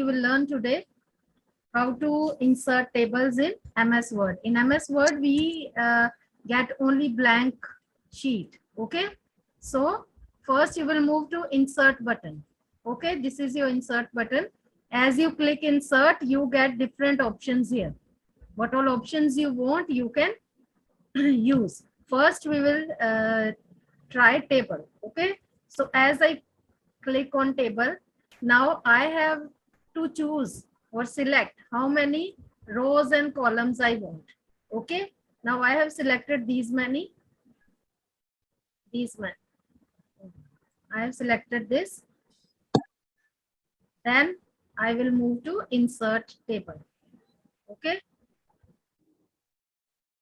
you will learn today how to insert tables in MS Word. In MS Word, we get only blank sheet. Okay. So first you will move to insert button. Okay. This is your insert button. As you click insert, you get different options here. What all options you want, you can use. First, we will try table. Okay. So as I click on table, now I have to choose or select how many rows and columns I want. Okay. Now I have selected these many. I have selected this. Then I will move to insert table. Okay.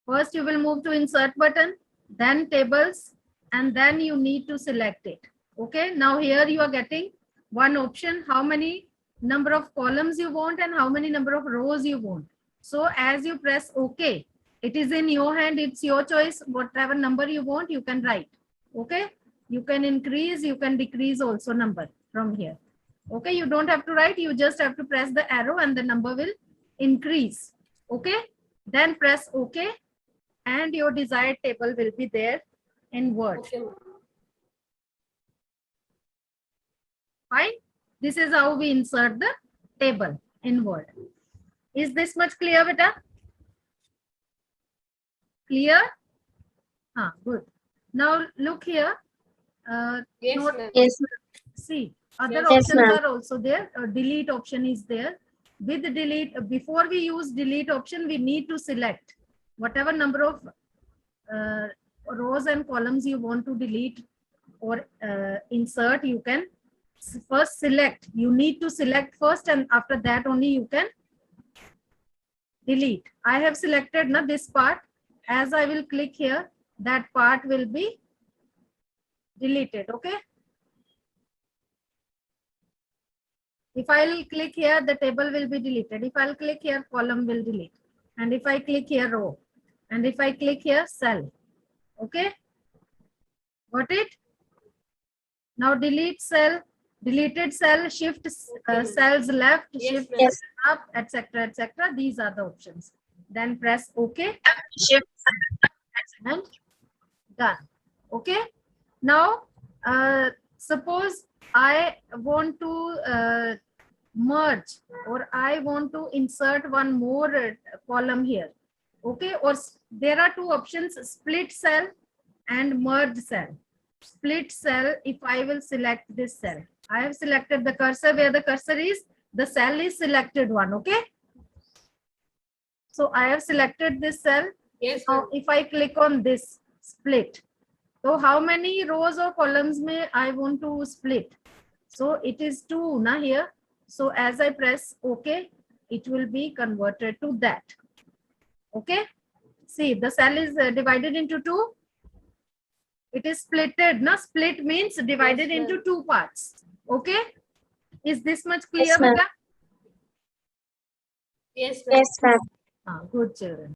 First you will move to insert button, then tables, and then you need to select it. Okay. Now here you are getting one option, how many number of columns you want and how many number of rows you want. So as you press OK, it is in your hand. It's your choice. Whatever number you want, you can write. Okay. You can increase, you can decrease also number from here. Okay. You don't have to write. You just have to press the arrow and the number will increase. Okay. Then press OK and your desired table will be there in Word. Okay. Fine. This is how we insert the table in Word. Is this much clear, beta? Clear? Good. Now look here. Yes, Note, ma'am. Yes. see, other Yes, options ma'am. are also there. Delete option is there. With the delete, before we use delete option, we need to select whatever number of rows and columns you want to delete or insert. You can first select. You need to select first, and after that only you can delete. I have selected now this part. As I will click here, that part will be deleted. Okay. If I'll click here, the table will be deleted. If I'll click here, column will delete. And if I click here, row. And if I click here, cell. Okay. Got it? Now delete cell, deleted cell, shift cells left, Yes, shift ma'am. cells up, etc., etc. These are the options. Then press OK Shift. and done. Okay. Now, suppose I want to merge or I want to insert one more column here. Okay. Or there are two options, split cell and merge cell. Split cell, if I will select this cell, I have selected the cursor. Where the cursor is, the cell is selected one. Okay. So I have selected this cell. Yes, Now ma'am. if I click on this split, so how many rows or columns may I want to split? So it is 2 na here. So as I press OK, it will be converted to that. Okay. See, the cell is divided into 2. It is splitted. Now split means divided Yes, into ma'am. 2 parts. Okay. Is this much clear, Yes, ma'am. beta? Yes, ma'am. Yes, ma'am. Good children.